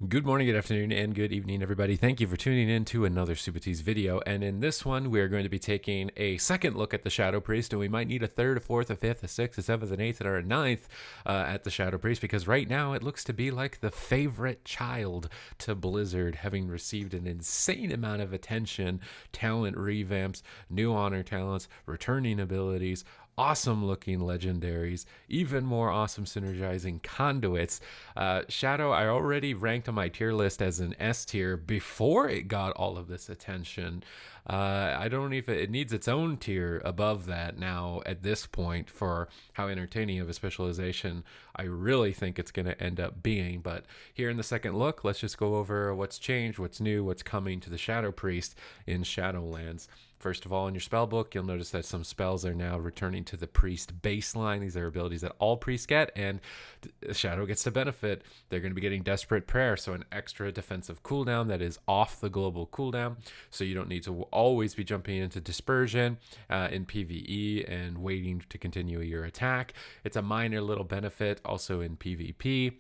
Good morning, good afternoon, and good evening, everybody. Thank you for tuning in to another Supatease video. And in this one, we are going to be taking a second look at the Shadow Priest, and we might need a third, a fourth, a fifth, a sixth, a seventh, an eighth, or a ninth at the Shadow Priest, because right now it looks to be like the favorite child to Blizzard, having received an insane amount of attention, talent revamps, new honor talents, returning abilities, awesome looking legendaries, even more awesome synergizing conduits. Shadow, I already ranked on my tier list as an S tier before it got all of this attention. I don't know if it needs its own tier above that now at this point for how entertaining of a specialization I really think it's going to end up being. But here in the second look, let's just go over what's changed, what's new, what's coming to the Shadow Priest in Shadowlands. First of all, in your spell book, you'll notice that some spells are now returning to the priest baseline. These are abilities that all priests get, and Shadow gets to benefit. They're going to be getting Desperate Prayer, so an extra defensive cooldown that is off the global cooldown, so you don't need to always be jumping into Dispersion in PvE and waiting to continue your attack. It's a minor little benefit also in PvP.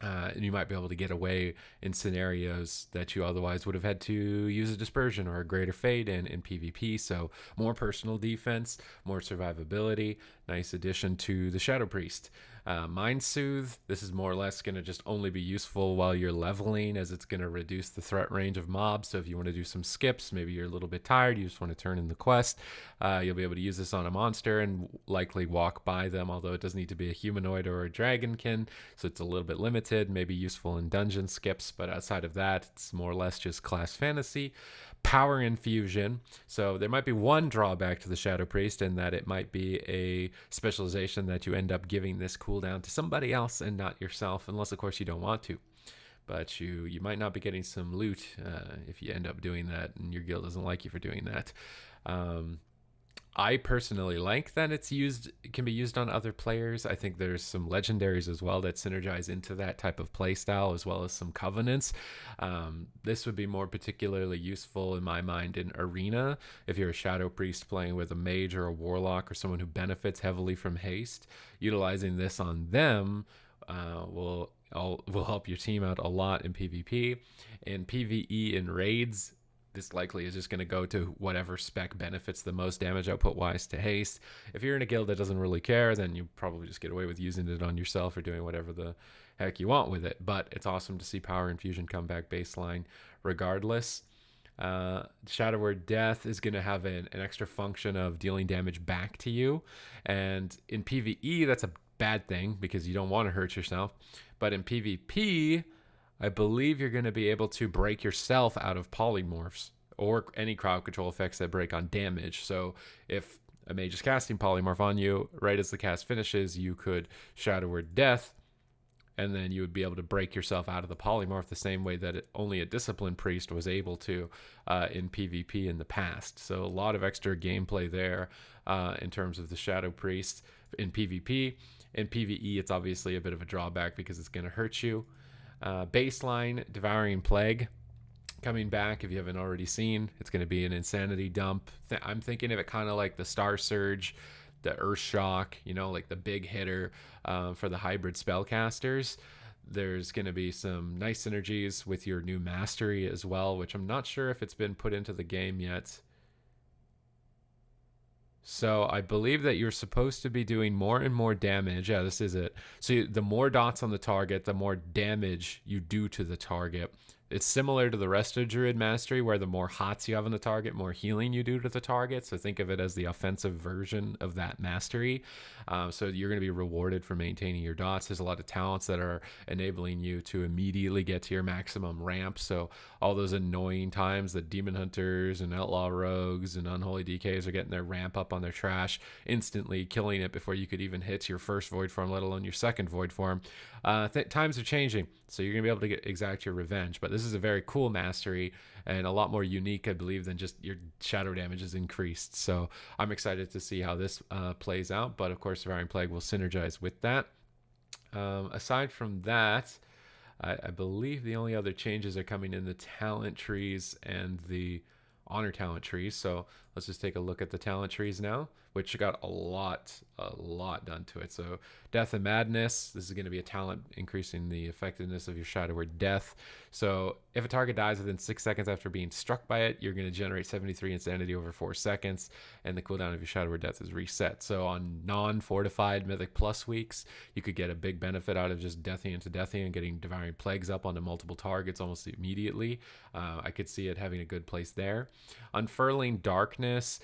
And you might be able to get away in scenarios that you otherwise would have had to use a dispersion or a greater fade in PvP. So more personal defense, more survivability. Nice addition to the Shadow Priest. Mind Soothe, this is more or less going to just only be useful while you're leveling, as it's going to reduce the threat range of mobs. So if you want to do some skips, maybe you're a little bit tired, you just want to turn in the quest, you'll be able to use this on a monster and likely walk by them, although it doesn't need to be a humanoid or a dragonkin, so it's a little bit limited, maybe useful in dungeon skips, but outside of that, it's more or less just class fantasy. Power infusion. So there might be one drawback to the Shadow Priest, in that it might be a specialization that you end up giving this cooldown to somebody else and not yourself, unless of course you don't want to. But you might not be getting some loot if you end up doing that, and your guild doesn't like you for doing that. I personally like that it can be used on other players. I think there's some legendaries as well that synergize into that type of playstyle, as well as some covenants. This would be more particularly useful in my mind in arena if you're a Shadow Priest playing with a mage or a warlock or someone who benefits heavily from haste. Utilizing this on them will help your team out a lot in PvP. In PvE in raids, this likely is just going to go to whatever spec benefits the most damage output wise to haste. If you're in a guild that doesn't really care, then you probably just get away with using it on yourself or doing whatever the heck you want with it. But it's awesome to see Power Infusion come back baseline regardless. Shadow Word Death is going to have an extra function of dealing damage back to you. And in PvE, that's a bad thing because you don't want to hurt yourself. But in PvP, I believe you're going to be able to break yourself out of polymorphs or any crowd control effects that break on damage. So if a mage is casting polymorph on you, right as the cast finishes, you could Shadow Word Death, and then you would be able to break yourself out of the polymorph the same way that only a disciplined priest was able to in PvP in the past. So a lot of extra gameplay there in terms of the Shadow Priest in PvP. In PvE, it's obviously a bit of a drawback because it's going to hurt you. Baseline Devouring Plague coming back. If you haven't already seen, it's going to be an insanity dump. I'm thinking of it kind of like the Star Surge, the Earth Shock, like the big hitter for the hybrid spellcasters. There's going to be some nice synergies with your new mastery as well, which I'm not sure if it's been put into the game yet. So I believe that you're supposed to be doing more and more damage. Yeah, this is it. So the more dots on the target, the more damage you do to the target. It's similar to the rest of Druid Mastery, where the more hots you have on the target, more healing you do to the target. So think of it as the offensive version of that mastery. So you're going to be rewarded for maintaining your dots. There's a lot of talents that are enabling you to immediately get to your maximum ramp. So all those annoying times that Demon Hunters and Outlaw Rogues and Unholy DKs are getting their ramp up on their trash, instantly killing it before you could even hit your first Void Form, let alone your second Void Form. Times are changing, so you're going to be able to exact your revenge. But this is a very cool mastery and a lot more unique, I believe, than just your shadow damage is increased. So I'm excited to see how this plays out. But of course, Devouring Plague will synergize with that. Aside from that, I believe the only other changes are coming in the talent trees and the honor talent trees. So let's just take a look at the talent trees now. which got a lot done to it. So Death and Madness, this is going to be a talent increasing the effectiveness of your Shadow Word Death. So if a target dies within 6 seconds after being struck by it, you're going to generate 73 insanity over 4 seconds, and the cooldown of your Shadow Word Death is reset. So on non-fortified Mythic Plus weeks, you could get a big benefit out of just deathing into deathing and getting Devouring Plagues up onto multiple targets almost immediately. I could see it having a good place there. Unfurling Darkness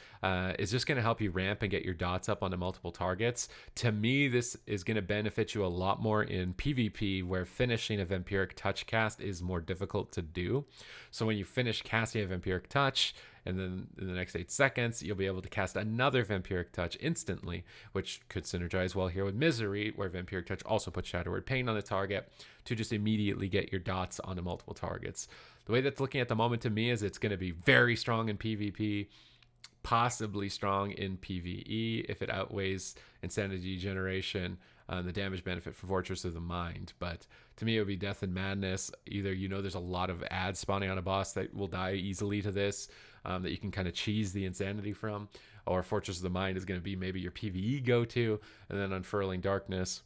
is just going to help you ramp and get your dots up onto multiple targets. To me, this is going to benefit you a lot more in PvP, where finishing a Vampiric Touch cast is more difficult to do. So when you finish casting a Vampiric Touch, and then in the next 8 seconds, you'll be able to cast another Vampiric Touch instantly, which could synergize well here with Misery, where Vampiric Touch also puts Shadow Word Pain on the target to just immediately get your dots onto multiple targets. The way that's looking at the moment to me is it's going to be very strong in PvP, possibly strong in PvE if it outweighs Insanity Generation and the damage benefit for Fortress of the Mind. But to me, it would be Death and Madness. Either there's a lot of ads spawning on a boss that will die easily to this, that you can kind of cheese the insanity from, or Fortress of the Mind is going to be maybe your PvE go-to, and then Unfurling Darkness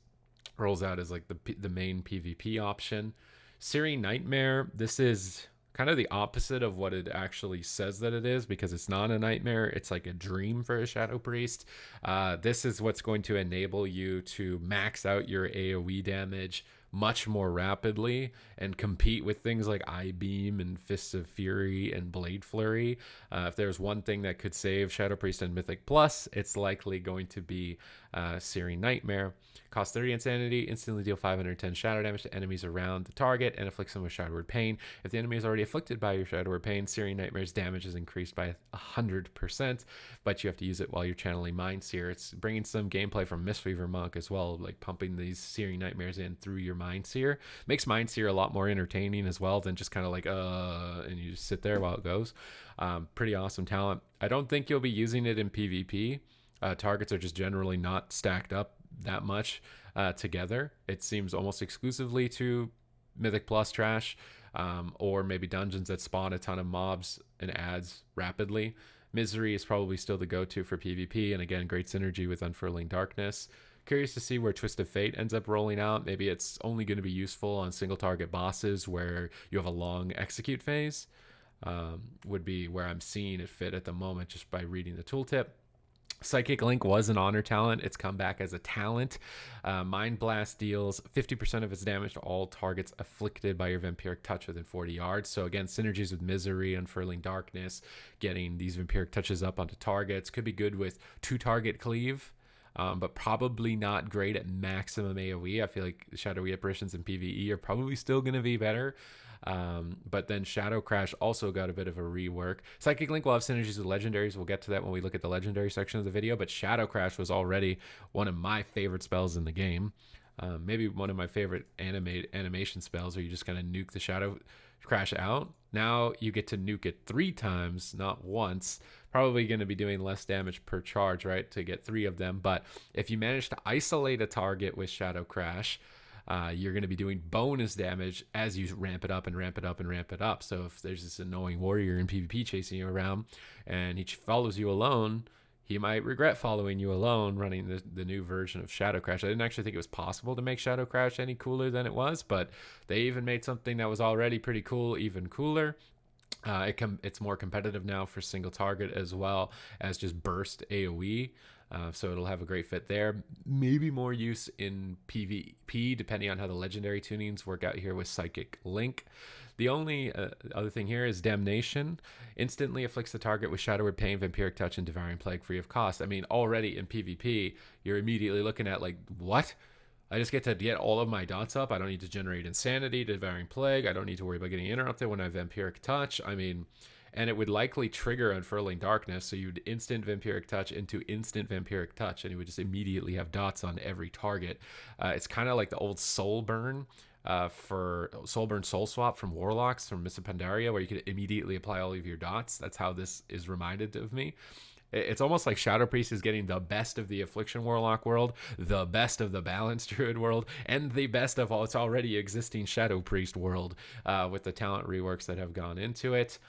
rolls out as like the main PvP option. Searing Nightmare, this is kind of the opposite of what it actually says that it is, because it's not a nightmare. It's like a dream for a Shadow Priest. This is what's going to enable you to max out your AoE damage much more rapidly and compete with things like Eye Beam and Fists of Fury and Blade Flurry. If there's one thing that could save Shadow Priest and Mythic Plus, it's likely going to be Searing Nightmare. Cost 30 insanity, instantly deal 510 shadow damage to enemies around the target, and afflicts them with Shadow Word Pain. If the enemy is already afflicted by your Shadow Word Pain, Searing Nightmare's damage is increased by 100%, but you have to use it while you're channeling Mindseer. It's bringing some gameplay from Mistweaver Monk as well, like pumping these Searing Nightmares in through your Mindseer. Makes Mindseer a lot more entertaining as well than just kind of like, and you just sit there while it goes. Pretty awesome talent. I don't think you'll be using it in PvP. Targets are just generally not stacked up that much together. It seems almost exclusively to Mythic Plus trash, or maybe dungeons that spawn a ton of mobs and adds rapidly. Misery is probably still the go-to for PvP, and again, great synergy with Unfurling Darkness. Curious to see where Twist of Fate ends up rolling out. Maybe it's only going to be useful on single target bosses where you have a long execute phase. Would be where I'm seeing it fit at the moment just by reading the tooltip. Psychic Link was an honor talent. It's come back as a talent. Mind Blast deals 50% of its damage to all targets afflicted by your Vampiric Touch within 40 yards. So again, synergies with Misery, Unfurling Darkness, getting these Vampiric Touches up onto targets. Could be good with 2-target cleave, but probably not great at maximum AoE. I feel like Shadowy Apparitions in PvE are probably still going to be better. But then Shadow Crash also got a bit of a rework. Psychic Link will have synergies with Legendaries. We'll get to that when we look at the Legendary section of the video, but Shadow Crash was already one of my favorite spells in the game. Maybe one of my favorite animation spells, where you just kind of nuke the Shadow Crash out. Now you get to nuke it 3 times, not once. Probably going to be doing less damage per charge, right, to get 3 of them. But if you manage to isolate a target with Shadow Crash, you're going to be doing bonus damage as you ramp it up and ramp it up and ramp it up. So if there's this annoying warrior in PvP chasing you around and he follows you alone, he might regret following you alone running the new version of Shadow Crash. I didn't actually think it was possible to make Shadow Crash any cooler than it was, but they even made something that was already pretty cool even cooler. It's more competitive now for single target as well as just burst AoE. So it'll have a great fit there. Maybe more use in PvP, depending on how the legendary tunings work out here with Psychic Link. The only other thing here is Damnation. Instantly afflicts the target with Shadow Word Pain, Vampiric Touch, and Devouring Plague free of cost. I mean, already in PvP, you're immediately looking at like, what? I just get to get all of my dots up. I don't need to generate Insanity, Devouring Plague. I don't need to worry about getting interrupted when I have Vampiric Touch. I mean, and it would likely trigger Unfurling Darkness, so you'd instant Vampiric Touch into instant Vampiric Touch, and you would just immediately have dots on every target. It's kind of like the old Soul Burn for Soul Burn Soul Swap from Warlocks from Mists of Pandaria, where you could immediately apply all of your dots. That's how this is reminded of me. It's almost like Shadow Priest is getting the best of the Affliction Warlock world, the best of the Balanced Druid world, and the best of all its already existing Shadow Priest world with the talent reworks that have gone into it.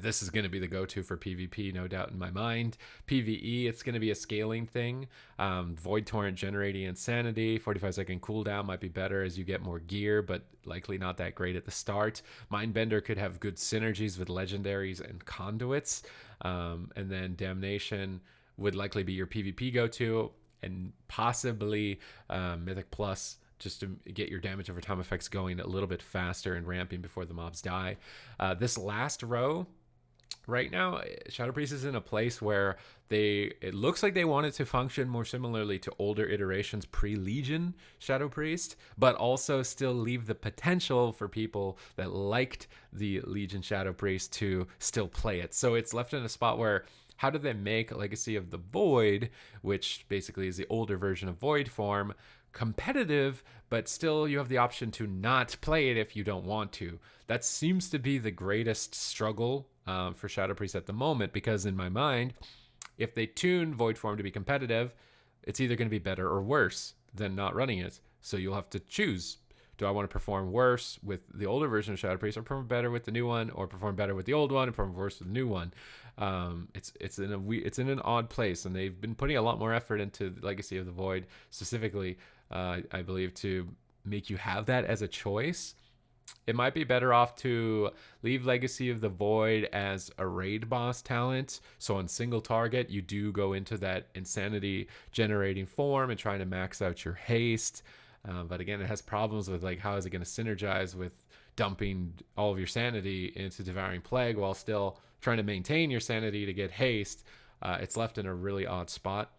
This is going to be the go-to for PvP, no doubt in my mind. PvE, it's going to be a scaling thing. Void Torrent generating Insanity, 45-second cooldown might be better as you get more gear, but likely not that great at the start. Mindbender could have good synergies with Legendaries and Conduits. And then Damnation would likely be your PvP go-to, and possibly Mythic Plus, just to get your damage over time effects going a little bit faster and ramping before the mobs die. This last row, right now, Shadow Priest is in a place where it looks like they want it to function more similarly to older iterations pre-Legion Shadow Priest, but also still leave the potential for people that liked the Legion Shadow Priest to still play it. So it's left in a spot where, how do they make Legacy of the Void, which basically is the older version of Void form, competitive, but still you have the option to not play it if you don't want to? That seems to be the greatest struggle for Shadow Priest at the moment, because in my mind, if they tune Void form to be competitive, it's either going to be better or worse than not running it. So you'll have to choose. Do I want to perform worse with the older version of Shadow Priest, or perform better with the new one, or perform better with the old one and perform worse with the new one? It's in an odd place, and they've been putting a lot more effort into Legacy of the Void specifically, I believe, to make you have that as a choice. It might be better off to leave Legacy of the Void as a raid boss talent. So on single target, you do go into that insanity generating form and trying to max out your haste. But again, it has problems with like, how is it going to synergize with dumping all of your sanity into Devouring Plague while still trying to maintain your sanity to get haste? It's left in a really odd spot.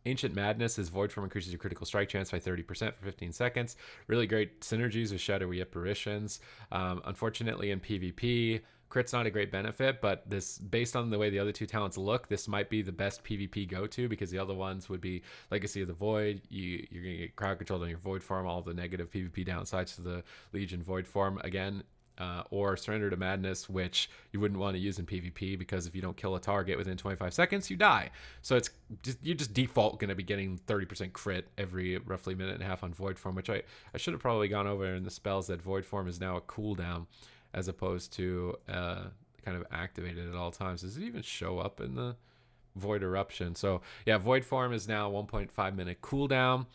Ancient Madness is Void Form, increases your critical strike chance by 30% for 15 seconds. Really great synergies with Shadowy Apparitions. Unfortunately, in PvP, crit's not a great benefit, but this, based on the way the other two talents look, this might be the best PvP go-to, because the other ones would be Legacy of the Void. You're going to get crowd controlled on your Void form, all the negative PvP downsides to the Legion Void form. Again, or Surrender to Madness, which you wouldn't want to use in PvP, because if you don't kill a target within 25 seconds, you die. So you're just default going to be getting 30% crit every roughly minute and a half on Void form, which I should have probably gone over in the spells, that Void form is now a cooldown as opposed to kind of activated at all times. Does it even show up in the Void Eruption? So yeah, Void form is now 1.5 minute cooldown.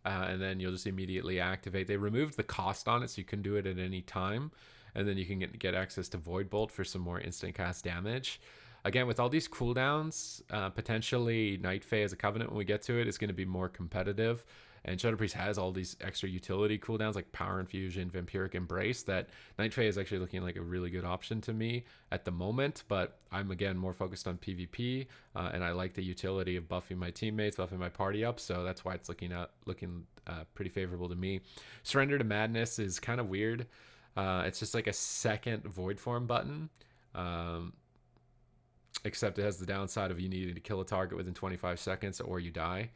And then you'll just immediately activate. They removed the cost on it, so you can do it at any time. And then you can get access to Void Bolt for some more instant cast damage. Again, with all these cooldowns, potentially Night Fae as a Covenant, when we get to it, is going to be more competitive. And Shadow Priest has all these extra utility cooldowns like Power Infusion, Vampiric Embrace, that Night Fae is actually looking like a really good option to me at the moment. But I'm, again, more focused on PvP, and I like the utility of buffing my teammates, buffing my party up. So that's why it's looking pretty favorable to me. Surrender to Madness is kind of weird. It's just like a second Void form button, except it has the downside of you needing to kill a target within 25 seconds or you die.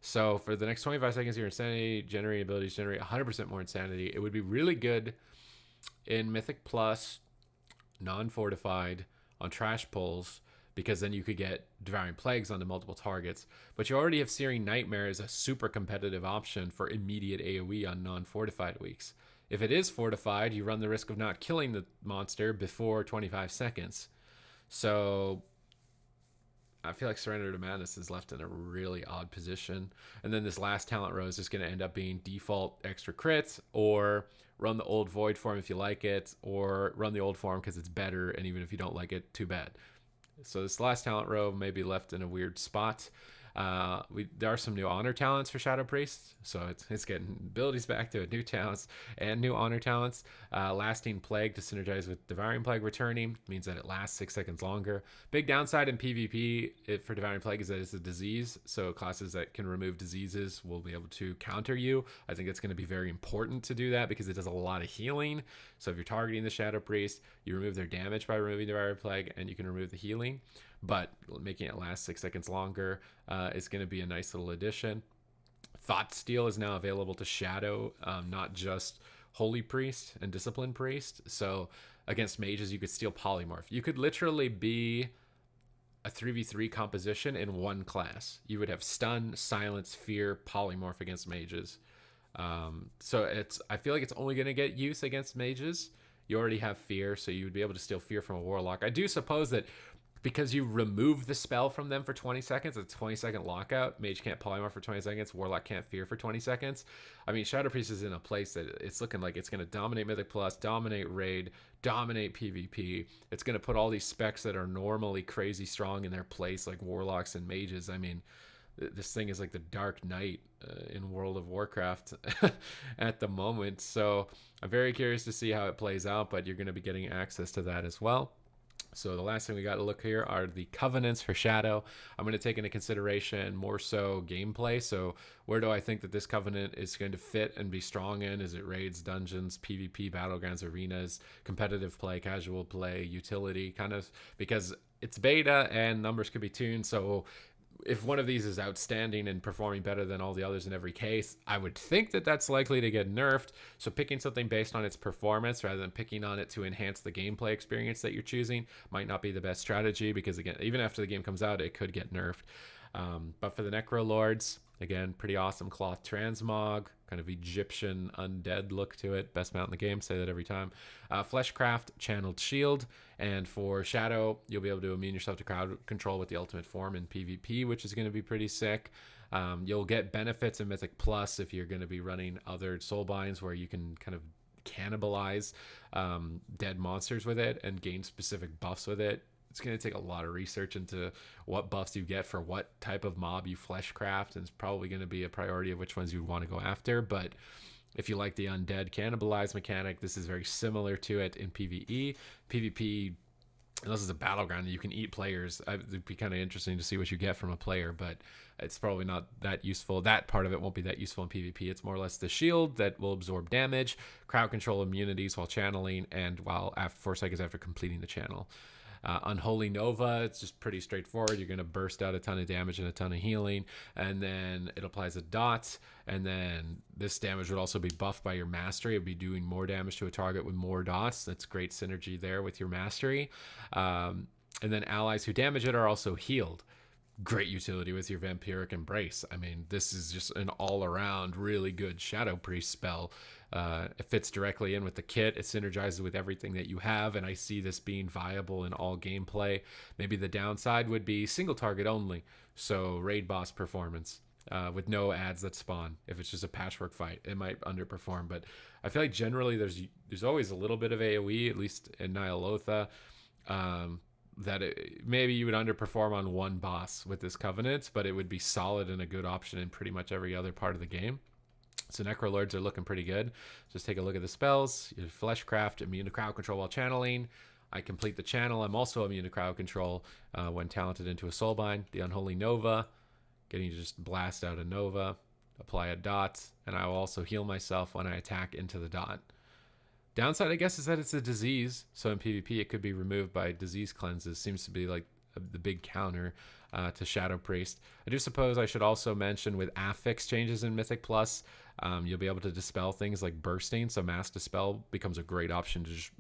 So for the next 25 seconds, your insanity generating abilities generate 100% more insanity. It would be really good in Mythic Plus, non-fortified, on trash pulls, because then you could get Devouring Plagues onto multiple targets. But you already have Searing Nightmare as a super competitive option for immediate AoE on non-fortified weeks. If it is fortified, you run the risk of not killing the monster before 25 seconds. So I feel like Surrender to Madness is left in a really odd position. And then this last talent row is just going to end up being default extra crits, or run the old Void form if you like it, or run the old form because it's better, and even if you don't like it, too bad. So this last talent row may be left in a weird spot. There are some new honor talents for Shadow Priest, so it's getting abilities back to it, new talents and new honor talents. Lasting Plague to synergize with Devouring Plague returning means that it lasts 6 seconds longer. Big downside in PvP for Devouring Plague is that it's a disease, so classes that can remove diseases will be able to counter you. I think it's going to be very important to do that, because it does a lot of healing. So if you're targeting the Shadow Priest, you remove their damage by removing Devouring Plague, and you can remove the healing. But making it last 6 seconds longer is going to be a nice little addition. Thought Steal is now available to Shadow, not just Holy Priest and Discipline Priest. So against mages, you could steal Polymorph. You could literally be a 3v3 composition in one class. You would have Stun, Silence, Fear, Polymorph against mages. So I feel like it's only going to get use against mages. You already have fear, so you would be able to steal fear from a warlock. I do suppose that because you remove the spell from them for 20 seconds, it's a 20-second lockout. Mage can't polymorph for 20 seconds. Warlock can't fear for 20 seconds. I mean, Shadow Priest is in a place that it's looking like it's going to dominate Mythic Plus, dominate Raid, dominate PvP. It's going to put all these specs that are normally crazy strong in their place, like Warlocks and Mages. I mean, this thing is like the Dark Knight in World of Warcraft at the moment. So I'm very curious to see how it plays out, but you're going to be getting access to that as well. So the last thing we got to look here are the covenants for Shadow. I'm going to take into consideration more so gameplay. So where do I think that this covenant is going to fit and be strong in? Is it raids, dungeons, PvP, battlegrounds, arenas, competitive play, casual play, utility, kind of, because it's beta and numbers could be tuned. So if one of these is outstanding and performing better than all the others in every case, I would think that that's likely to get nerfed. So picking something based on its performance rather than picking on it to enhance the gameplay experience that you're choosing might not be the best strategy, because again, even after the game comes out, it could get nerfed. But for the Necro Lords, again, pretty awesome cloth transmog, kind of Egyptian undead look to it. Best mount in the game, say that every time. Fleshcraft, channeled shield. And for Shadow, you'll be able to immune yourself to crowd control with the ultimate form in PvP, which is going to be pretty sick. You'll get benefits in Mythic Plus if you're going to be running other soulbinds where you can kind of cannibalize dead monsters with it and gain specific buffs with it. It's going to take a lot of research into what buffs you get for what type of mob you fleshcraft, and it's probably going to be a priority of which ones you want to go after. But if you like the undead cannibalize mechanic, this is very similar to it in PvE. PvP, unless it's a battleground that you can eat players, it'd be kind of interesting to see what you get from a player, but it's probably not that useful. That part of it won't be that useful in PvP. It's more or less the shield that will absorb damage, crowd control immunities while channeling, and while after 4 seconds after completing the channel. Unholy Nova, it's just pretty straightforward. You're going to burst out a ton of damage and a ton of healing, and then it applies a dot, and then this damage would also be buffed by your mastery. It would be doing more damage to a target with more dots. That's great synergy there with your mastery. And then allies who damage it are also healed. Great utility with your Vampiric Embrace. I mean, this is just an all-around really good Shadow Priest spell. It fits directly in with the kit. It synergizes with everything that you have, and I see this being viable in all gameplay. Maybe the downside would be single target only, so raid boss performance with no ads that spawn. If it's just a patchwork fight, it might underperform, but I feel like generally there's always a little bit of AoE, at least in Nyalotha, that maybe you would underperform on one boss with this covenant, but it would be solid and a good option in pretty much every other part of the game. So Necrolords are looking pretty good. Just take a look at the spells. Your Fleshcraft, immune to crowd control while channeling. I complete the channel. I'm also immune to crowd control when talented into a soulbind. The Unholy Nova, getting to just blast out a Nova, apply a dot, and I will also heal myself when I attack into the dot. Downside, I guess, is that it's a disease. So in PvP, it could be removed by disease cleanses. Seems to be like the big counter to Shadow Priest. I do suppose I should also mention with affix changes in Mythic Plus, you'll be able to dispel things like bursting. So Mass Dispel becomes a great option to just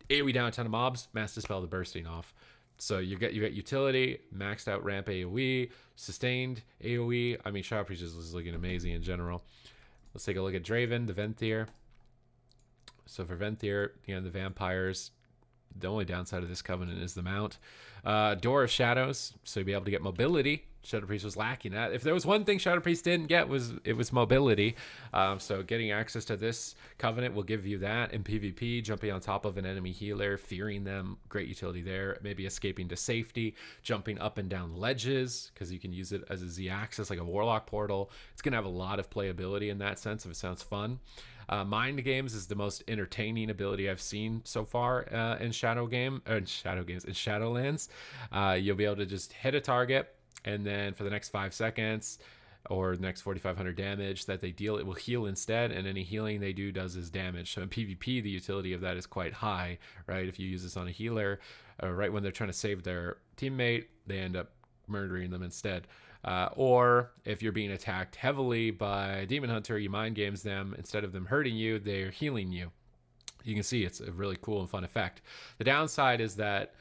AoE down a ton of mobs, Mass Dispel the bursting off. So you get utility, maxed out ramp AoE, sustained AoE. I mean, Shadow Priest is looking amazing in general. Let's take a look at Draven, the Venthyr. So for Venthyr, again, the vampires, the only downside of this covenant is the mount. Door of Shadows, so you'll be able to get mobility. Shadow Priest was lacking that. If there was one thing Shadow Priest didn't get, it was mobility. So getting access to this covenant will give you that in PvP, jumping on top of an enemy healer, fearing them, great utility there. Maybe escaping to safety, jumping up and down ledges, because you can use it as a Z-axis, like a Warlock portal. It's going to have a lot of playability in that sense if it sounds fun. Mind Games is the most entertaining ability I've seen so far in Shadowlands. You'll be able to just hit a target, and then for the next 5 seconds or the next 4,500 damage that they deal, it will heal instead, and any healing they do does is damage. So in PvP, the utility of that is quite high, right? If you use this on a healer, right when they're trying to save their teammate, they end up murdering them instead. Or if you're being attacked heavily by Demon Hunter, you mind games them. Instead of them hurting you, they're healing you. You can see it's a really cool and fun effect. The downside is that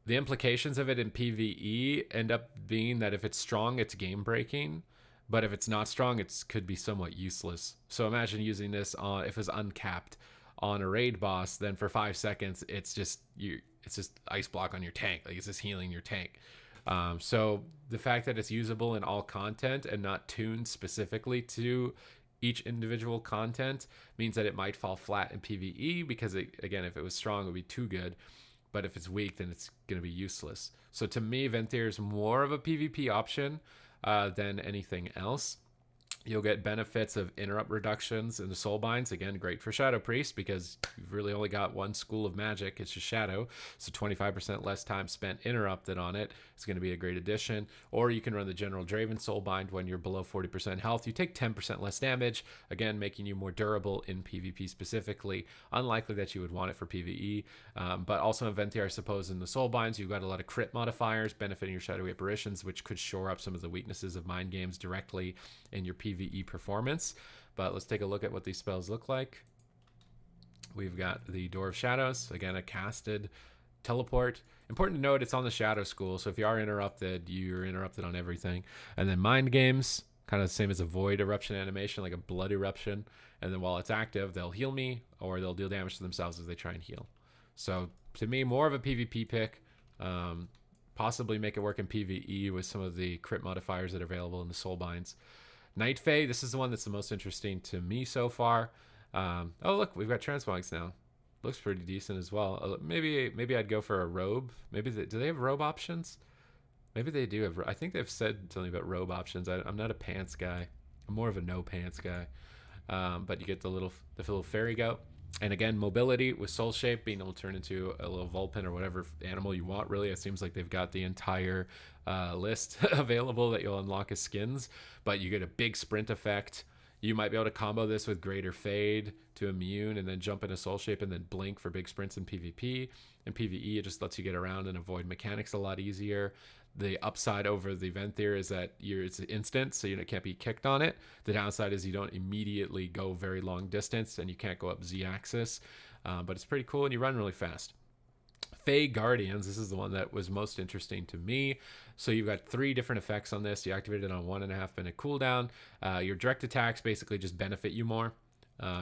the implications of it in PvE end up being that if it's strong, it's game breaking. But if it's not strong, it could be somewhat useless. So imagine using this on, if it's uncapped, on a raid boss, then for 5 seconds it's just ice block on your tank. Like, it's just healing your tank. So the fact that it's usable in all content and not tuned specifically to each individual content means that it might fall flat in PvE, because again, if it was strong, it would be too good. But if it's weak, then it's going to be useless. So to me, Venthyr is more of a PvP option than anything else. You'll get benefits of interrupt reductions in the soul binds. Again, great for Shadow Priest, because you've really only got one school of magic. It's just Shadow. So 25% less time spent interrupted on it. It's going to be a great addition. Or you can run the general Draven soul bind when you're below 40% health. You take 10% less damage, again, making you more durable in PvP specifically. Unlikely that you would want it for PvE. But also in Venthyr, I suppose, in the soul binds, you've got a lot of crit modifiers benefiting your shadowy apparitions, which could shore up some of the weaknesses of mind games directly in your PvE performance. But let's take a look at what these spells look like. We've got the Door of Shadows, again, a casted teleport. Important to note, it's on the Shadow School, so if you are interrupted, you're interrupted on everything. And then Mind Games, kind of the same as a Void Eruption animation, like a Blood Eruption. And then while it's active, they'll heal me, or they'll deal damage to themselves as they try and heal. So to me, more of a PvP pick. Possibly make it work in PvE with some of the crit modifiers that are available in the soul binds. Night Fae, this is the one that's the most interesting to me so far. Oh, look, we've got transmogs now. Looks pretty decent as well. Maybe I'd go for a robe. Maybe do they have robe options? Maybe they do have. I think they've said something about robe options. I'm not a pants guy. I'm more of a no pants guy. But you get the little fairy goat. And again, mobility with soul shape, being able to turn into a little Vulpin or whatever animal you want, really. It seems like they've got the entire list available that you'll unlock as skins. But you get a big sprint effect. You might be able to combo this with Greater Fade to immune, and then jump into soul shape and then blink for big sprints in PvP. In PvE, it just lets you get around and avoid mechanics a lot easier. The upside over the Venthyr is that it's instant, so you can't be kicked on it. The downside is you don't immediately go very long distance, and you can't go up Z-axis. But it's pretty cool, and you run really fast. Fey Guardians, this is the one that was most interesting to me. So you've got 3 different effects on this. You activate it on 1.5 minute cooldown. Your direct attacks basically just benefit you more.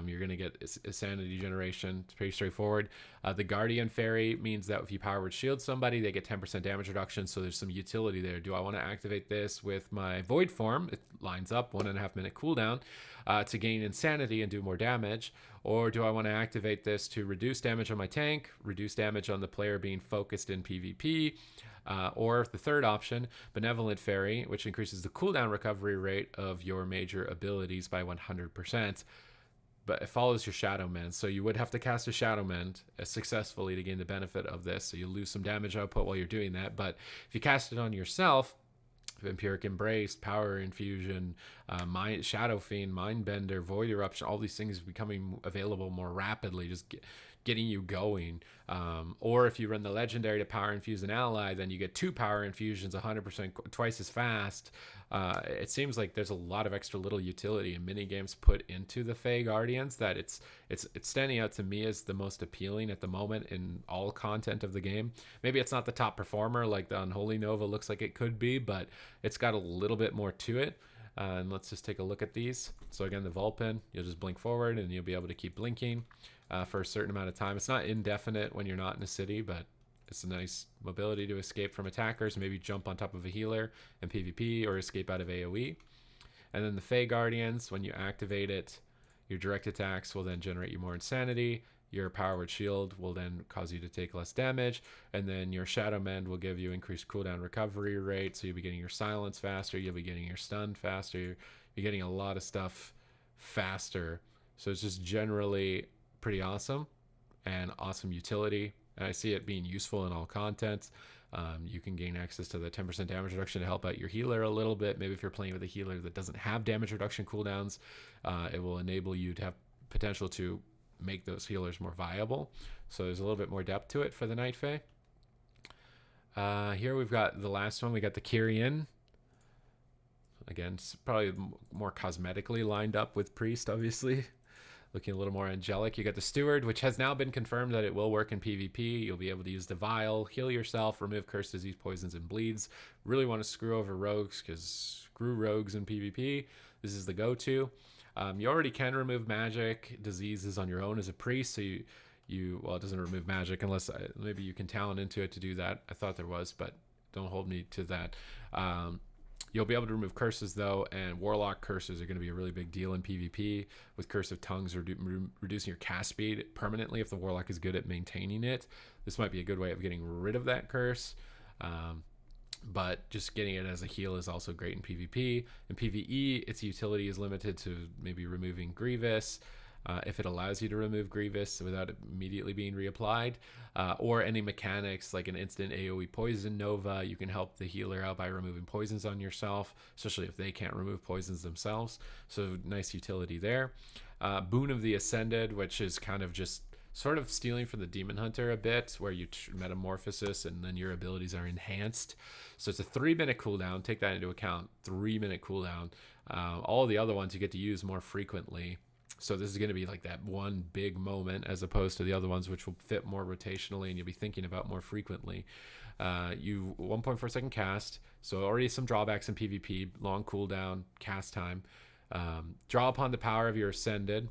You're going to get a sanity generation. It's pretty straightforward. The Guardian Fairy means that if you power word shield somebody, they get 10% damage reduction, so there's some utility there. Do I want to activate this with my Void form? It lines up, 1.5 minute cooldown, to gain insanity and do more damage. Or do I want to activate this to reduce damage on my tank, reduce damage on the player being focused in PvP, or the third option, Benevolent Fairy, which increases the cooldown recovery rate of your major abilities by 100%. But it follows your Shadow Mend, so you would have to cast a Shadow Mend successfully to gain the benefit of this. So you lose some damage output while you're doing that. But if you cast it on yourself, Vampiric Embrace, Power Infusion, Shadow Fiend, Mindbender, Void Eruption, all these things becoming available more rapidly, just getting you going. Or if you run the Legendary to Power Infuse an ally, then you get 2 Power Infusions 100%, twice as fast. It seems like there's a lot of extra little utility and mini games put into the Fey Guardians that it's standing out to me as the most appealing at the moment in all content of the game. Maybe it's not the top performer like the Unholy Nova looks like it could be, but it's got a little bit more to it. And let's just take a look at these. So again, the Vulpin, you'll just blink forward and you'll be able to keep blinking for a certain amount of time. It's not indefinite when you're not in a city, but it's a nice mobility to escape from attackers, maybe jump on top of a healer in PvP or escape out of AoE. And then the Fey Guardians, when you activate it, your direct attacks will then generate you more insanity. Your Power Word Shield will then cause you to take less damage. And then your Shadow Mend will give you increased cooldown recovery rate. So you'll be getting your silence faster. You'll be getting your stun faster. You're getting a lot of stuff faster. So it's just generally pretty awesome and awesome utility. And I see it being useful in all content. You can gain access to the 10% damage reduction to help out your healer a little bit. Maybe if you're playing with a healer that doesn't have damage reduction cooldowns, it will enable you to have potential to make those healers more viable. So there's a little bit more depth to it for the Night Fae. Here we've got the last one. We got the Kyrian. Again, it's probably more cosmetically lined up with Priest, obviously. Looking a little more angelic. You got the Steward, which has now been confirmed that it will work in PvP. You'll be able to use the Vial, heal yourself, remove Curse, Disease, Poisons, and Bleeds. Really want to screw over rogues, because screw rogues in PvP. This is the go-to. You already can remove magic diseases on your own as a priest, so well, it doesn't remove magic unless maybe you can talent into it to do that. I thought there was, but don't hold me to that. You'll be able to remove curses though, and warlock curses are going to be a really big deal in PvP, with Curse of Tongues reducing your cast speed permanently if the warlock is good at maintaining it. This might be a good way of getting rid of that curse. But just getting it as a heal is also great in PvP. In PvE, its utility is limited to maybe removing Grievous, if it allows you to remove Grievous without it immediately being reapplied, or any mechanics like an instant AoE poison nova. You can help the healer out by removing poisons on yourself, especially if they can't remove poisons themselves. So nice utility there. Boon of the Ascended, which is kind of just sort of stealing from the Demon Hunter a bit, where you metamorphosis and then your abilities are enhanced. So it's a 3-minute cooldown. Take that into account. 3-minute cooldown. All the other ones you get to use more frequently. So this is going to be like that one big moment, as opposed to the other ones, which will fit more rotationally and you'll be thinking about more frequently. You 1.4 second cast, so already some drawbacks in PvP. Long cooldown, cast time. Draw upon the power of your Ascended,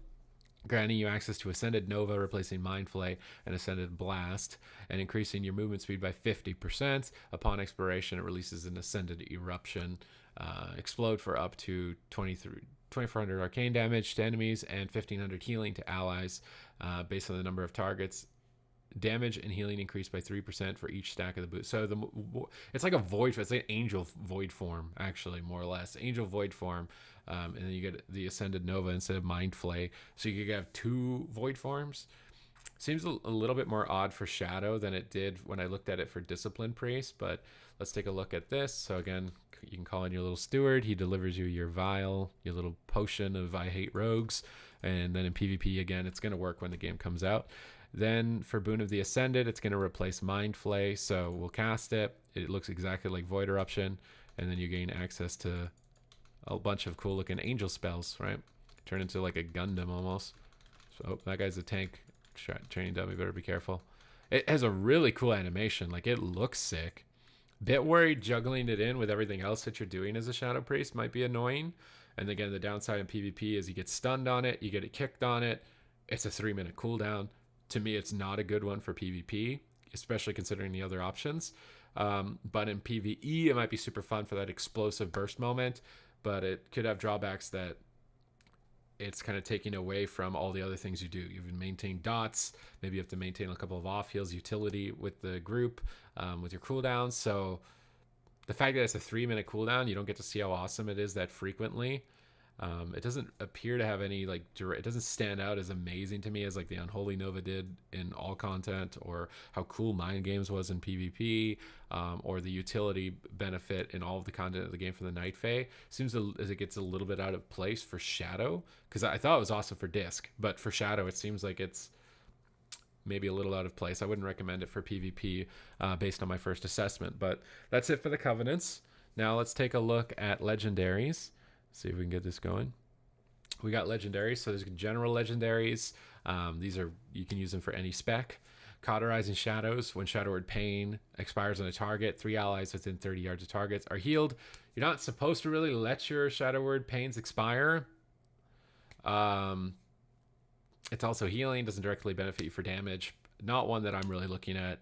granting you access to Ascended Nova, replacing Mind Flay and Ascended Blast, and increasing your movement speed by 50%. Upon expiration, it releases an Ascended Eruption. Explode for up to 2,400 arcane damage to enemies and 1,500 healing to allies, based on the number of targets. Damage and healing increased by 3% for each stack of the boost. So it's like a void. It's like an angel void form, actually, more or less. Angel void form, and then you get the Ascended Nova instead of Mind Flay. So you could have 2 void forms. Seems a little bit more odd for Shadow than it did when I looked at it for Discipline Priest, but let's take a look at this. So again, you can call in your little steward. He delivers you your vial, your little potion of I hate rogues. And then in PvP, again, it's going to work when the game comes out. Then for Boon of the Ascended, it's going to replace Mind Flay. So we'll cast it. It looks exactly like Void Eruption. And then you gain access to a bunch of cool looking angel spells, right? Turn into like a Gundam almost. So that guy's a tank training dummy, better be careful. It has a really cool animation. Like, it looks sick. Bit worried juggling it in with everything else that you're doing as a Shadow Priest might be annoying. And again, the downside in PvP is you get stunned on it, you get it kicked on it. It's a 3-minute cooldown. To me, it's not a good one for PvP, especially considering the other options. But in PvE, it might be super fun for that explosive burst moment, but it could have drawbacks that it's kind of taking away from all the other things you do. You can maintain dots. Maybe you have to maintain a couple of off heals utility with the group, with your cooldowns. So the fact that it's a 3-minute cooldown, you don't get to see how awesome it is that frequently. It doesn't appear to have any, like, it doesn't stand out as amazing to me as like the Unholy Nova did in all content, or how cool Mind Games was in PvP, or the utility benefit in all of the content of the game for the Night Fae. Seems as it gets a little bit out of place for Shadow, because I thought it was awesome for Disc, but for Shadow it seems like it's maybe a little out of place. I wouldn't recommend it for PvP, based on my first assessment. But that's it for the Covenants. Now let's take a look at Legendaries. See if we can get this going. We got Legendaries. So there's general Legendaries. These are, you can use them for any spec. Cauterizing Shadows. When Shadow Word Pain expires on a target, 3 allies within 30 yards of targets are healed. You're not supposed to really let your Shadow Word Pains expire. It's also healing. Doesn't directly benefit you for damage. Not one that I'm really looking at.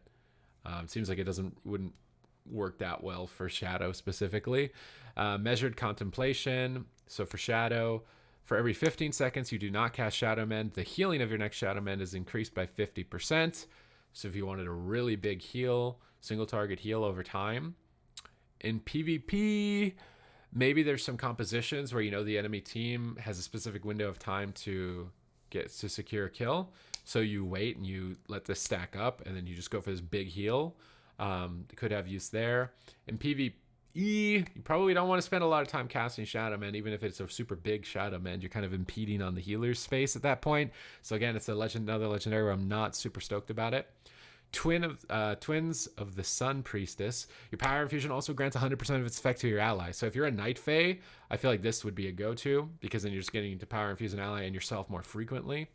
Seems like it wouldn't work that well for Shadow specifically. Measured Contemplation. So for Shadow, for every 15 seconds you do not cast Shadow Mend, the healing of your next Shadow Mend is increased by 50%. So if you wanted a really big heal, single target heal over time. In PvP, maybe there's some compositions where, you know, the enemy team has a specific window of time to secure a kill. So you wait and you let this stack up, and then you just go for this big heal. Could have use there. In PvE, you probably don't want to spend a lot of time casting Shadow Mend, even if it's a super big Shadow Mend. You're kind of impeding on the healer's space at that point. So again, it's another legendary where I'm not super stoked about it. Twins of the Sun Priestess. Your power infusion also grants 100% of its effect to your ally. So if you're a Night Fae, I feel like this would be a go-to, because then you're just getting to power infuse an ally and yourself more frequently.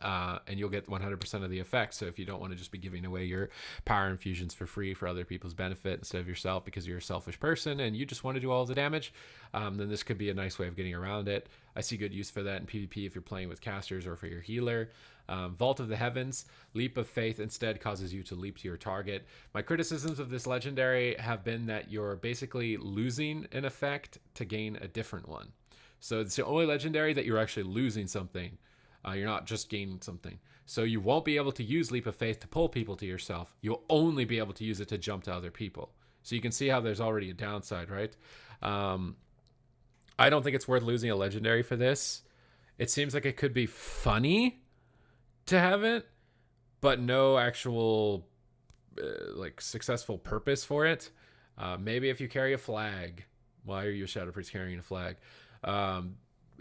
and you'll get 100% of the effect. So if you don't want to just be giving away your power infusions for free for other people's benefit instead of yourself because you're a selfish person and you just want to do all the damage, then this could be a nice way of getting around it. I see good use for that in PvP if you're playing with casters or for your healer. Vault of the Heavens, Leap of Faith instead causes you to leap to your target. My criticisms of this legendary have been that you're basically losing an effect to gain a different one. So it's the only legendary that you're actually losing something. You're not just gaining something. So you won't be able to use Leap of Faith to pull people to yourself. You'll only be able to use it to jump to other people. So you can see how there's already a downside, right? I don't think it's worth losing a legendary for this. It seems like it could be funny to have it, but no actual like successful purpose for it. Maybe if you carry a flag. Why are you a Shadow Priest carrying a flag?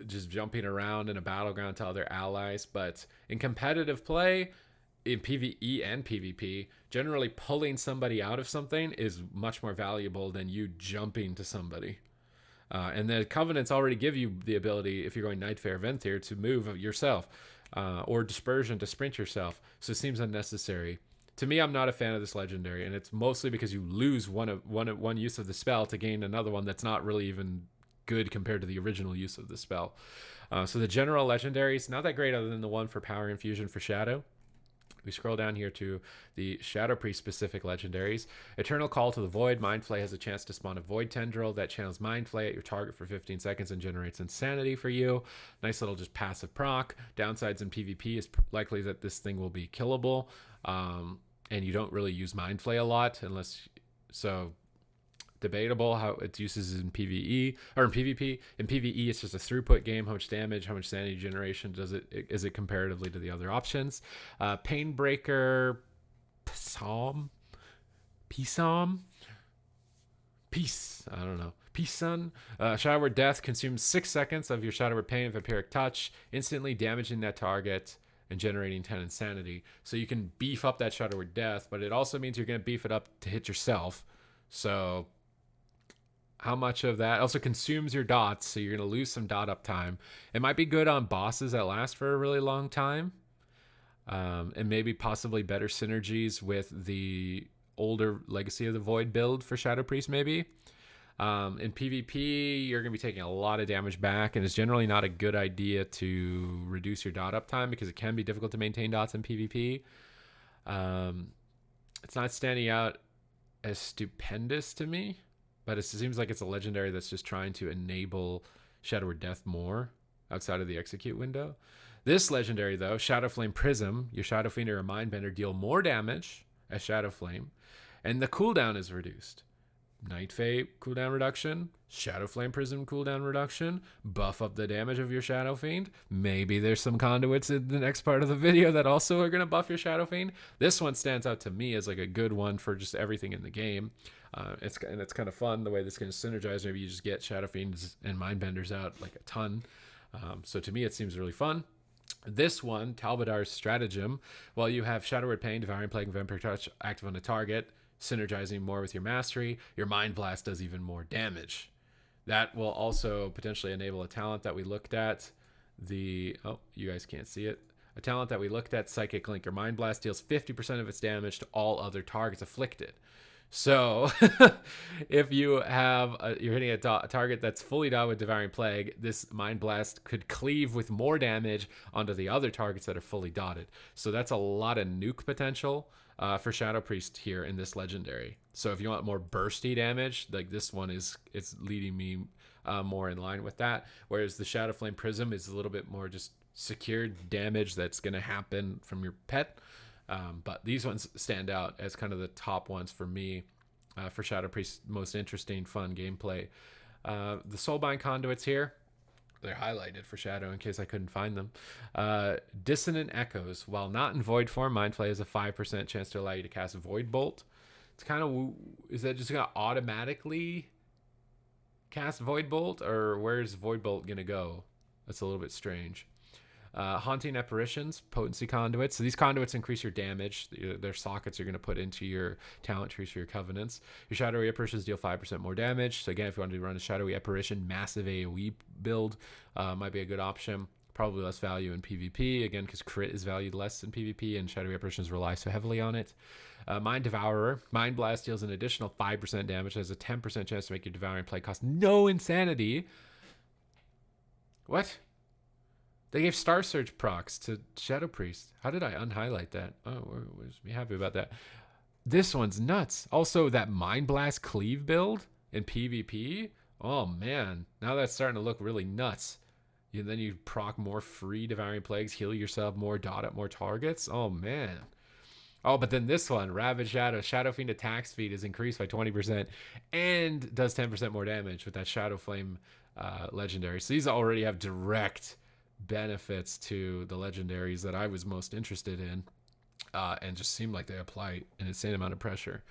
Just jumping around in a battleground to other allies. But in competitive play, in PvE and PvP, generally pulling somebody out of something is much more valuable than you jumping to somebody. And the Covenants already give you the ability, if you're going Night Fair Venthyr, to move yourself, or Dispersion to sprint yourself. So it seems unnecessary. To me, I'm not a fan of this legendary, and it's mostly because you lose one use of the spell to gain another one that's not really even good compared to the original use of the spell. So the general legendaries, not that great other than the one for power infusion for Shadow. We scroll down here to the Shadow Priest specific legendaries. Eternal Call to the Void. Mind Flay has a chance to spawn a Void Tendril that channels Mind Flay at your target for 15 seconds and generates insanity for you. Nice little just passive proc. Downsides in PvP is likely that this thing will be killable. And you don't really use Mind Flay a lot unless... So... debatable how its uses in PvE or in PvP. In PvE, it's just a throughput game. How much damage, how much sanity generation is it comparatively to the other options? Painbreaker, Psalm, Peace. I don't know. Peace Sun. Shadow Word Death consumes 6 seconds of your Shadow Word Pain and Vampiric Touch, instantly damaging that target and generating 10 insanity. So you can beef up that Shadow Word Death, but it also means you're going to beef it up to hit yourself. So how much of that also consumes your dots, so you're going to lose some dot up time. It might be good on bosses that last for a really long time, and maybe possibly better synergies with the older Legacy of the Void build for Shadow Priest maybe. In PvP, you're going to be taking a lot of damage back, and it's generally not a good idea to reduce your dot uptime because it can be difficult to maintain dots in PvP. It's not standing out as stupendous to me, but it seems like it's a legendary that's just trying to enable Shadow Word Death more outside of the execute window. This legendary, though, Shadow Flame Prism, your Shadow Fiend or a Mindbender deal more damage as Shadow Flame, and the cooldown is reduced. Night Fae cooldown reduction, Shadow Flame Prism cooldown reduction, buff up the damage of your Shadow Fiend. Maybe there's some conduits in the next part of the video that also are going to buff your Shadow Fiend. This one stands out to me as like a good one for just everything in the game. It's kind of fun the way this can synergize. Maybe you just get Shadow Fiends and Mindbenders out like a ton. So to me, it seems really fun. This one, Talbadar's Stratagem, while you have Shadow Word Pain, Devouring Plague, and Vampire Touch active on a target, synergizing more with your mastery, your Mind Blast does even more damage. That will also potentially enable a talent that we looked at. You guys can't see it. A talent that we looked at, Psychic Link. Your Mind Blast deals 50% of its damage to all other targets afflicted. So if you have you're hitting a target that's fully dotted with Devouring Plague, this Mind Blast could cleave with more damage onto the other targets that are fully dotted. So that's a lot of nuke potential for Shadow Priest here in this legendary. So if you want more bursty damage, like this one it's leading me more in line with that. Whereas the Shadow Flame Prism is a little bit more just secured damage that's going to happen from your pet. But these ones stand out as kind of the top ones for me, for Shadow Priest's most interesting, fun gameplay. The Soulbind Conduits here, they're highlighted for Shadow in case I couldn't find them. Dissonant Echoes, while not in Void form, Mind Flay has a 5% chance to allow you to cast Void Bolt. It's kind of, is that just going to automatically cast Void Bolt, or where's Void Bolt going to go? That's a little bit strange. Haunting Apparitions, Potency Conduits. So these conduits increase your damage. Their sockets you're going to put into your talent trees for your Covenants. Your Shadowy Apparitions deal 5% more damage. So again, if you want to run a Shadowy Apparition massive AoE build, might be a good option. probably less value in PvP, again, because crit is valued less in PvP and shadowy apparitions rely so heavily on it. Mind Devourer. Mind Blast deals an additional 5% damage. Has a 10% chance to make your Devouring play cost no insanity. What? They gave Star Surge procs to Shadow Priest. How did I unhighlight that? Oh, we're be happy about that. This one's nuts. Also, that Mind Blast Cleave build in PvP. Oh, man. Now that's starting to look really nuts. And then you proc more free Devouring Plagues, heal yourself more, dot at more targets. Oh, man. Oh, but then this one, Ravage Shadow. Shadow Fiend attack speed is increased by 20% and does 10% more damage with that Shadow Flame legendary. So these already have direct benefits to the legendaries that I was most interested in. And just seem like they apply an insane amount of pressure.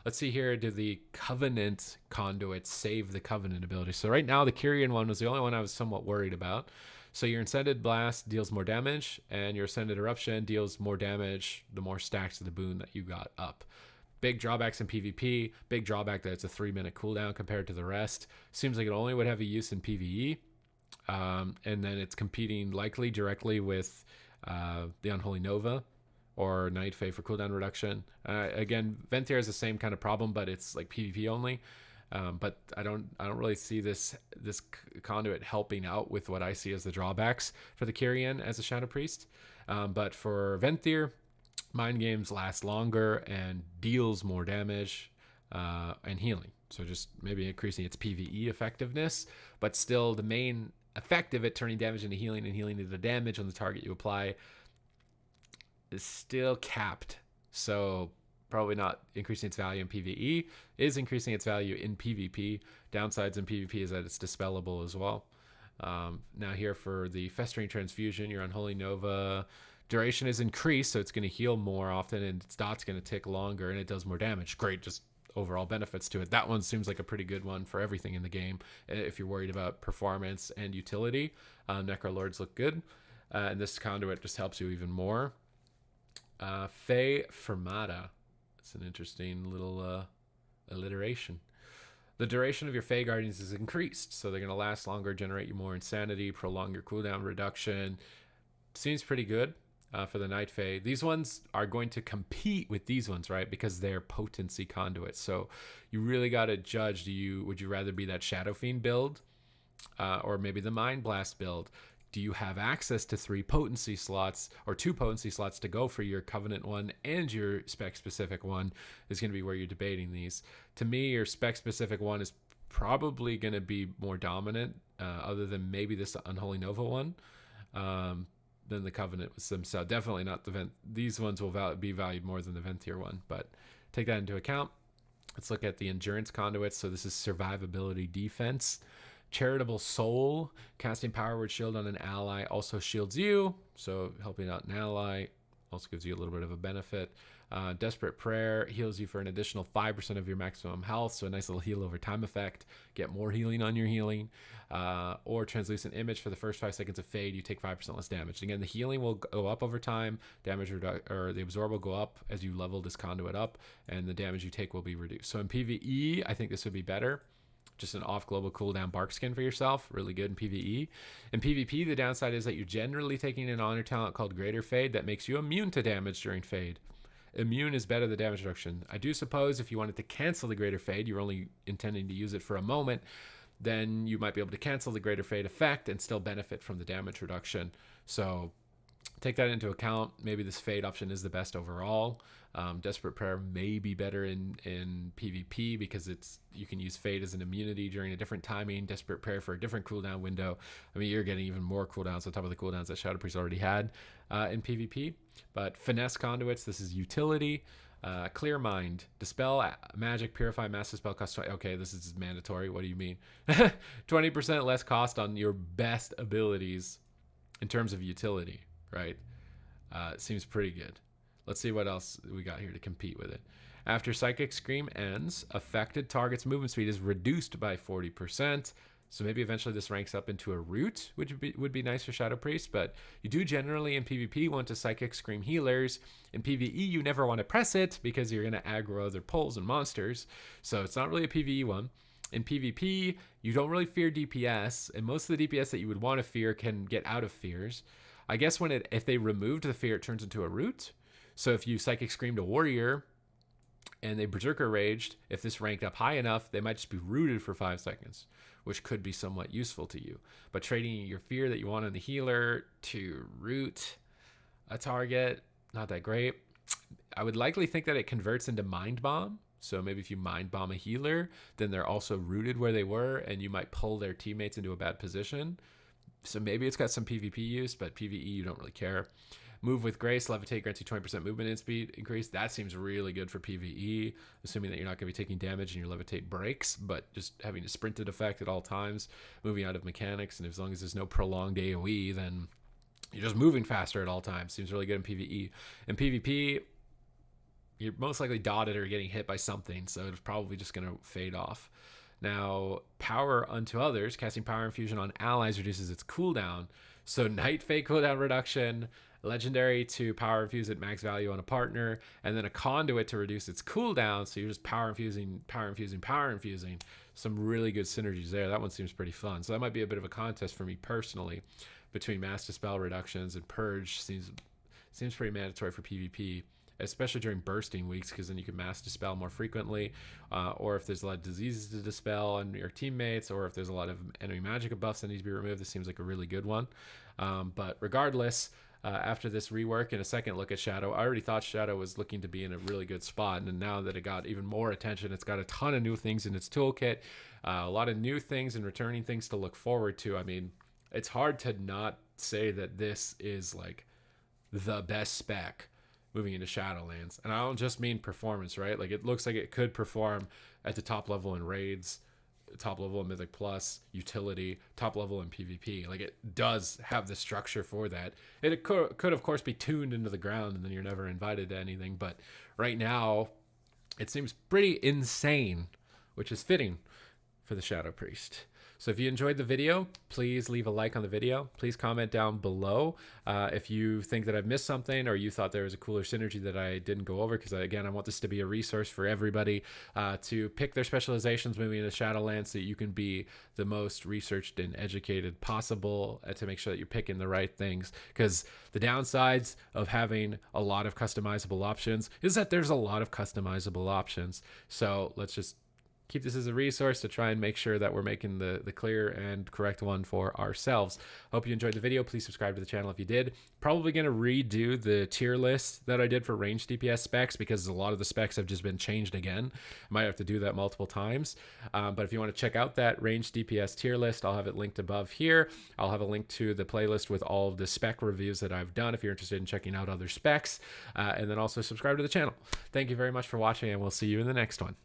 Let's see here. Do the Covenant Conduits save the Covenant ability? So right now, the Kyrian one was the only one I was somewhat worried about. So your Ascended Blast deals more damage, and your Ascended Eruption deals more damage the more stacks of the boon that you got up. Big drawbacks in PvP. Big drawback that it's a 3-minute cooldown compared to the rest. Seems like it only would have a use in PvE. And then it's competing likely directly with the Unholy Nova or Night Fae for cooldown reduction. Again, Venthyr has the same kind of problem, but it's like PvP only. But I don't really see this conduit helping out with what I see as the drawbacks for the Kyrian as a Shadow Priest. But for Venthyr, Mind Games last longer and deals more damage and healing. So just maybe increasing its PvE effectiveness, but still the main effect of it turning damage into healing and healing into damage on the target you apply is still capped. So probably not increasing its value in PvE, is increasing its value in PvP. Downsides in PvP is that it's dispellable as well. Now here for the Festering Transfusion, your Unholy Nova duration is increased, so it's going to heal more often and its dot's going to tick longer and it does more damage. Great, just overall benefits to it. That one seems like a pretty good one for everything in the game if you're worried about performance and utility. Necrolords look good, and this conduit just helps you even more. Fey Fermata. It's an interesting little alliteration. The duration of your Fey Guardians is increased, so they're going to last longer, generate you more insanity, prolong your cooldown reduction. Seems pretty good for the Night Fae. These ones are going to compete with these ones, right? Because they're potency conduits. So you really got to judge, would you rather be that Shadow Fiend build or maybe the Mind Blast build? Do you have access to 3 potency slots or 2 potency slots to go for your Covenant one and your spec specific one is going to be where you're debating these. To me, your spec specific one is probably going to be more dominant other than maybe this Unholy Nova one than the Covenant themselves. Definitely not the These ones will be valued more than the Venthyr one, but take that into account. Let's look at the Endurance Conduits. So this is survivability defense. Charitable Soul, casting Power Word Shield on an ally also shields you, so helping out an ally also gives you a little bit of a benefit. Desperate Prayer heals you for an additional 5% of your maximum health, so a nice little heal over time effect. Get more healing on your healing. Or Translucent Image, for the first 5 seconds of Fade, you take 5% less damage. Again, the healing will go up over time, or the absorb will go up as you level this conduit up, and the damage you take will be reduced. So in PvE, I think this would be better. Just an off-global cooldown bark skin for yourself. Really good in PvE. In PvP, the downside is that you're generally taking an honor talent called Greater Fade that makes you immune to damage during Fade. Immune is better than damage reduction. I do suppose if you wanted to cancel the Greater Fade, you're only intending to use it for a moment, then you might be able to cancel the Greater Fade effect and still benefit from the damage reduction. So take that into account. Maybe this Fade option is the best overall. Desperate Prayer may be better in PvP because you can use Fade as an immunity during a different timing. Desperate Prayer for a different cooldown window. I mean, you're getting even more cooldowns on top of the cooldowns that Shadow Priest already had in PvP. But Finesse Conduits, this is utility. Clear Mind, Dispel Magic, Purify Master Spell cost 20. Okay, this is mandatory. What do you mean? 20% less cost on your best abilities in terms of utility, right? It seems pretty good. Let's see what else we got here to compete with it. After Psychic Scream ends, affected target's movement speed is reduced by 40%. So maybe eventually this ranks up into a root, which would be nice for Shadow Priest. But you do generally in PvP want to Psychic Scream healers. In PvE, you never want to press it because you're going to aggro other pulls and monsters. So it's not really a PvE one. In PvP, you don't really fear DPS, and most of the DPS that you would want to fear can get out of fears. I guess if they removed the fear, it turns into a root. So if you Psychic Screamed a warrior and they Berserker Raged, if this ranked up high enough, they might just be rooted for 5 seconds, which could be somewhat useful to you. But trading your fear that you want on the healer to root a target, not that great. I would likely think that it converts into Mind Bomb. So maybe if you Mind Bomb a healer, then they're also rooted where they were, and you might pull their teammates into a bad position. So maybe it's got some PvP use, but PvE you don't really care. Move with Grace, Levitate grants you 20% movement and speed increase. That seems really good for PvE, assuming that you're not going to be taking damage and your Levitate breaks, but just having a sprinted effect at all times, moving out of mechanics, and as long as there's no prolonged AoE, then you're just moving faster at all times. Seems really good in PvE. In PvP, you're most likely dotted or getting hit by something, so it's probably just going to fade off. Now, Power Unto Others, casting Power Infusion on allies reduces its cooldown. So Night Fae cooldown reduction, Legendary to Power Infuse at max value on a partner, and then a Conduit to reduce its cooldown, so you're just Power Infusing, Power Infusing, Power Infusing. Some really good synergies there. That one seems pretty fun. So that might be a bit of a contest for me personally between Mass Dispel reductions and Purge. Seems pretty mandatory for PvP, especially during bursting weeks, because then you can Mass Dispel more frequently, or if there's a lot of diseases to dispel on your teammates, or if there's a lot of enemy magic buffs that need to be removed. This seems like a really good one. But regardless, after this rework and a second look at Shadow, I already thought Shadow was looking to be in a really good spot, and now that it got even more attention, it's got a ton of new things in its toolkit, a lot of new things and returning things to look forward to. I mean, it's hard to not say that this is like the best spec moving into Shadowlands. And I don't just mean performance, right? Like, it looks like it could perform at the top level in raids, top level in Mythic Plus, utility, top level in PvP. Like, it does have the structure for that. It could of course be tuned into the ground and then you're never invited to anything, but right now it seems pretty insane, which is fitting for the Shadow Priest. So if you enjoyed the video, please leave a like on the video. Please comment down below if you think that I've missed something or you thought there was a cooler synergy that I didn't go over, because again, I want this to be a resource for everybody to pick their specializations moving into Shadowlands so that you can be the most researched and educated possible to make sure that you're picking the right things. Because the downsides of having a lot of customizable options is that there's a lot of customizable options. So let's just keep this as a resource to try and make sure that we're making the clear and correct one for ourselves. Hope you enjoyed the video. Please subscribe to the channel if you did. Probably going to redo the tier list that I did for ranged DPS specs, because a lot of the specs have just been changed again. I might have to do that multiple times. But if you want to check out that ranged DPS tier list, I'll have it linked above here. I'll have a link to the playlist with all of the spec reviews that I've done if you're interested in checking out other specs. And then also subscribe to the channel. Thank you very much for watching, and we'll see you in the next one.